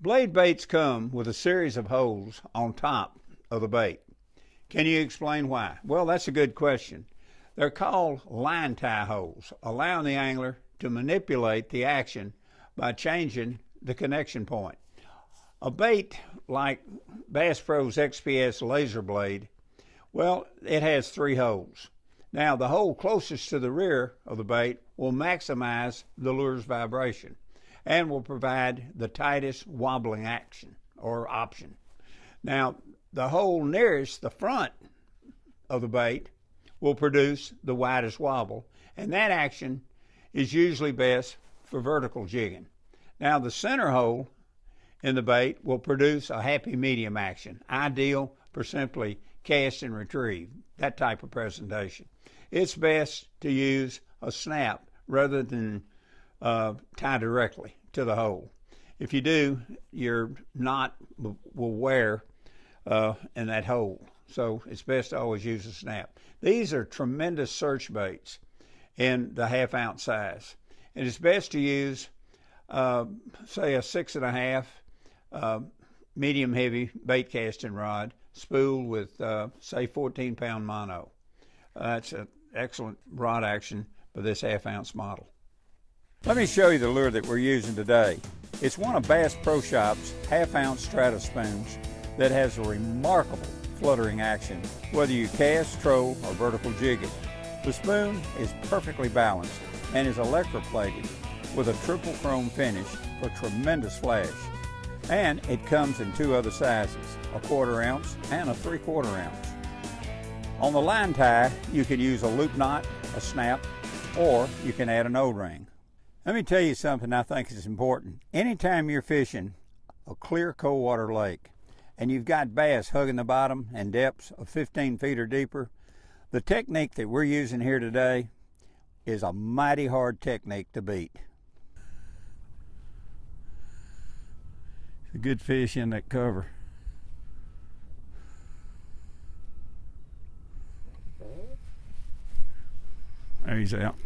Blade baits come with a series of holes on top of the bait. Can you explain why? Well, that's a good question. They're called line tie holes, allowing the angler to manipulate the action by changing the connection point. A bait like Bass Pro's XPS Laser Blade, well, it has 3 holes. Now, the hole closest to the rear of the bait will maximize the lure's vibration and will provide the tightest wobbling action or option. Now, the hole nearest the front of the bait will produce the widest wobble, and that action is usually best for vertical jigging. Now, the center hole in the bait will produce a happy medium action, ideal for simply cast and retrieve, that type of presentation. It's best to use a snap rather than tie directly to the hole. If you do, your knot will wear in that hole. So it's best to always use a snap. These are tremendous search baits in the 1/2 ounce size. And it's best to use, say, a 6.5 medium heavy bait casting rod spooled with, say, 14-pound mono. That's an excellent rod action for this 1/2 ounce model. Let me show you the lure that we're using today. It's one of Bass Pro Shop's 1/2 ounce strata spoons that has a remarkable fluttering action, whether you cast, troll, or vertical jig it. The spoon is perfectly balanced and is electroplated with a triple chrome finish for tremendous flash. And it comes in 2 other sizes, a 1/4 ounce and a 3/4 ounce. On the line tie, you can use a loop knot, a snap, or you can add an O-ring. Let me tell you something I think is important. Anytime you're fishing a clear cold water lake and you've got bass hugging the bottom in depths of 15 feet or deeper, the technique that we're using here today is a mighty hard technique to beat. It's a good fish in that cover. There he's out.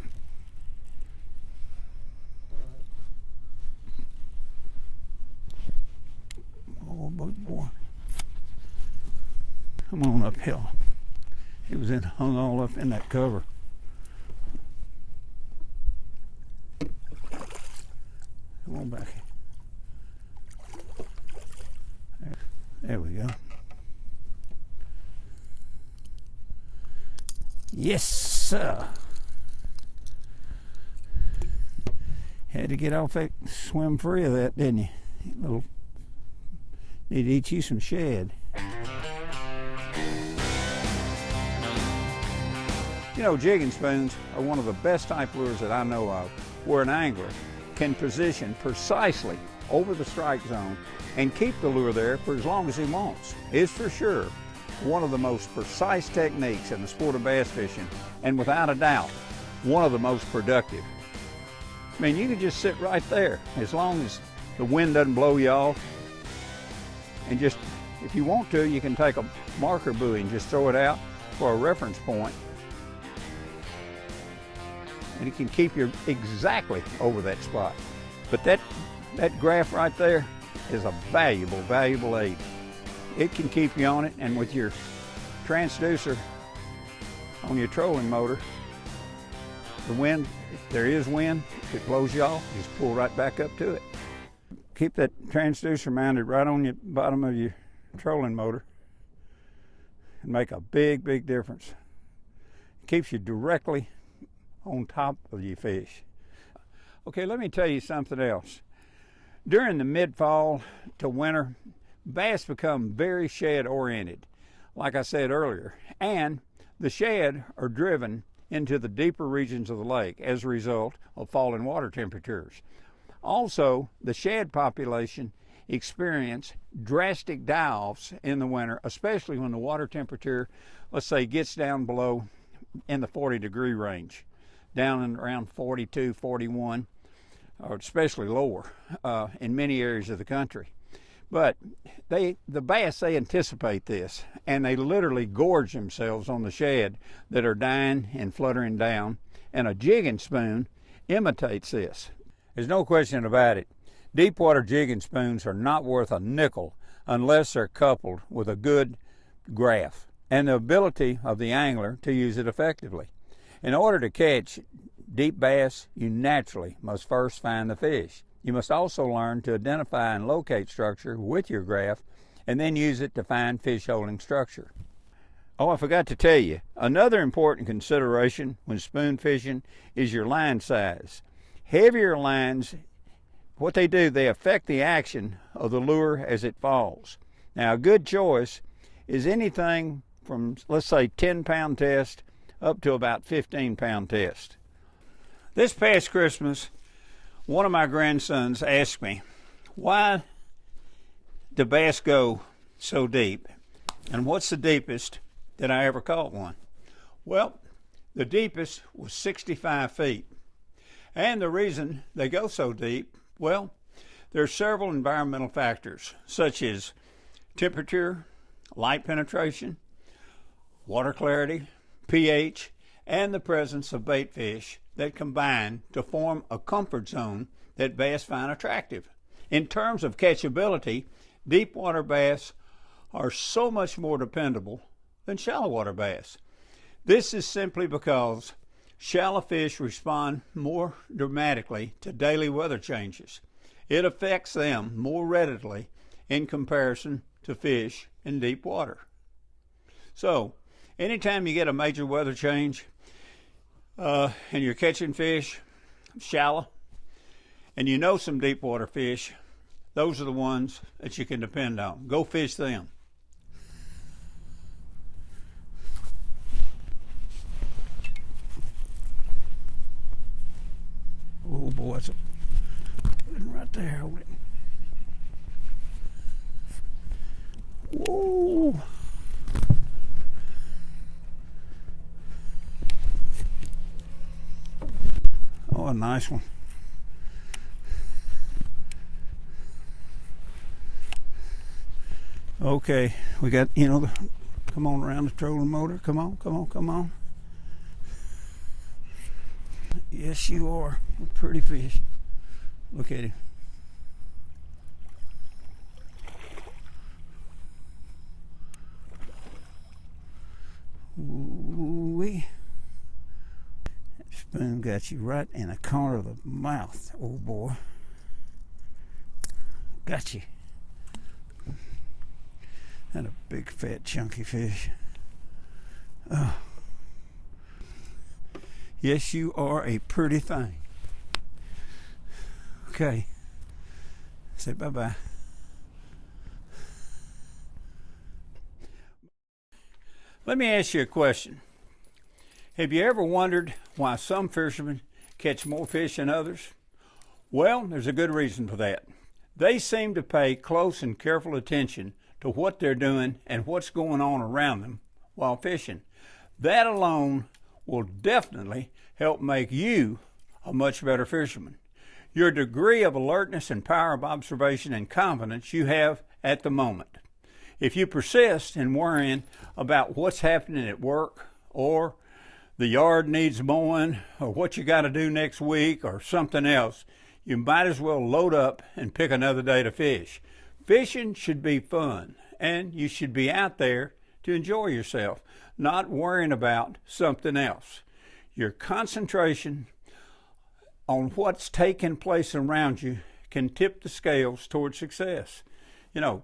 Oh, boy. Come on uphill. He was hung all up in that cover. Come on back. There we go. Yes, sir. Had to get off that, swim free of that, didn't you? Little, need to eat you some shad. You know, jigging spoons are one of the best type lures that I know of, where an angler can position precisely over the strike zone and keep the lure there for as long as he wants. It's for sure one of the most precise techniques in the sport of bass fishing, and without a doubt, one of the most productive. I mean, you can just sit right there as long as the wind doesn't blow you off, and just, if you want to, you can take a marker buoy and just throw it out for a reference point, and it can keep you exactly over that spot. But that graph right there is a valuable aid. It can keep you on it, and with your transducer on your trolling motor, the wind, if there is wind, if it blows you off, just pull right back up to it. Keep that transducer mounted right on the bottom of your trolling motor and make a big difference. It keeps you directly on top of your fish. Okay, let me tell you something else. During the mid-fall to winter, bass become very shad oriented, like I said earlier, and the shad are driven into the deeper regions of the lake as a result of falling water temperatures. Also, the shad population experience drastic die-offs in the winter, especially when the water temperature, let's say, gets down below in the 40-degree range, down in around 42, 41, or especially lower in many areas of the country. But the bass, they anticipate this, and they literally gorge themselves on the shad that are dying and fluttering down, and a jigging spoon imitates this. There's no question about it. Deepwater jigging spoons are not worth a nickel unless they're coupled with a good graph and the ability of the angler to use it effectively. In order to catch deep bass, you naturally must first find the fish. You must also learn to identify and locate structure with your graph and then use it to find fish holding structure. Oh, I forgot to tell you, another important consideration when spoon fishing is your line size. Heavier lines, what they do, they affect the action of the lure as it falls. Now, a good choice is anything from, let's say, 10-pound test up to about 15-pound test. This past Christmas, one of my grandsons asked me, why do bass go so deep? And what's the deepest that I ever caught one? Well, the deepest was 65 feet. And the reason they go so deep, well, there are several environmental factors, such as temperature, light penetration, water clarity, pH, and the presence of bait fish that combine to form a comfort zone that bass find attractive. In terms of catchability, deep water bass are so much more dependable than shallow water bass. This is simply because shallow fish respond more dramatically to daily weather changes. It affects them more readily in comparison to fish in deep water. So, anytime you get a major weather change and you're catching fish shallow, and you know some deep water fish, those are the ones that you can depend on. Go fish them. Oh boy, it's right there. Hold it. Whoa. Oh, a nice one. Okay, we got, come on around the trolling motor. Come on, come on, come on. Yes, you are. A pretty fish. Look at him. Ooh-wee. That spoon got you right in the corner of the mouth. Oh boy. Got you. And a big fat chunky fish. Oh. Yes, you are a pretty thing. Okay. Say bye-bye. Let me ask you a question. Have you ever wondered why some fishermen catch more fish than others? Well, there's a good reason for that. They seem to pay close and careful attention to what they're doing and what's going on around them while fishing. That alone will definitely help make you a much better fisherman. Your degree of alertness and power of observation and confidence you have at the moment. If you persist in worrying about what's happening at work, or the yard needs mowing, or what you got to do next week, or something else, you might as well load up and pick another day to fish. Fishing should be fun, and you should be out there to enjoy yourself, not worrying about something else. Your concentration on what's taking place around you can tip the scales toward success.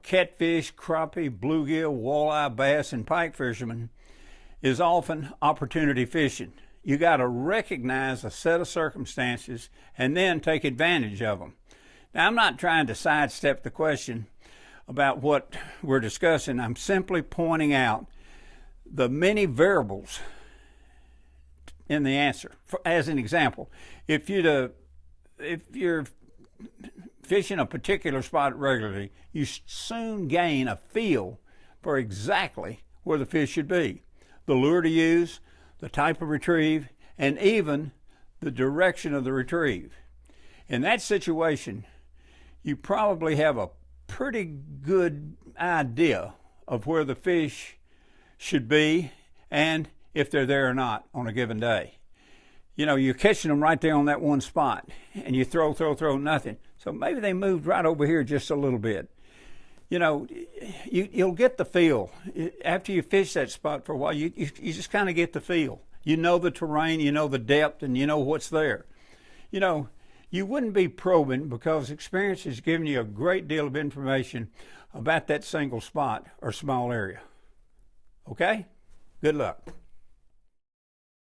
Catfish, crappie, bluegill, walleye, bass, and pike fishermen is often opportunity fishing. You got to recognize a set of circumstances and then take advantage of them. Now, I'm not trying to sidestep the question about what we're discussing. I'm simply pointing out the many variables in the answer. As an example, if you're fishing a particular spot regularly, you soon gain a feel for exactly where the fish should be, the lure to use, the type of retrieve, and even the direction of the retrieve. In that situation, you probably have a pretty good idea of where the fish should be and if they're there or not on a given day. You're catching them right there on that one spot, and you throw, nothing. So maybe they moved right over here just a little bit. You know, you'll get the feel. After you fish that spot for a while, you just kind of get the feel. You know the terrain, you know the depth, and you know what's there. You know, you wouldn't be probing because experience has given you a great deal of information about that single spot or small area. Okay? Good luck.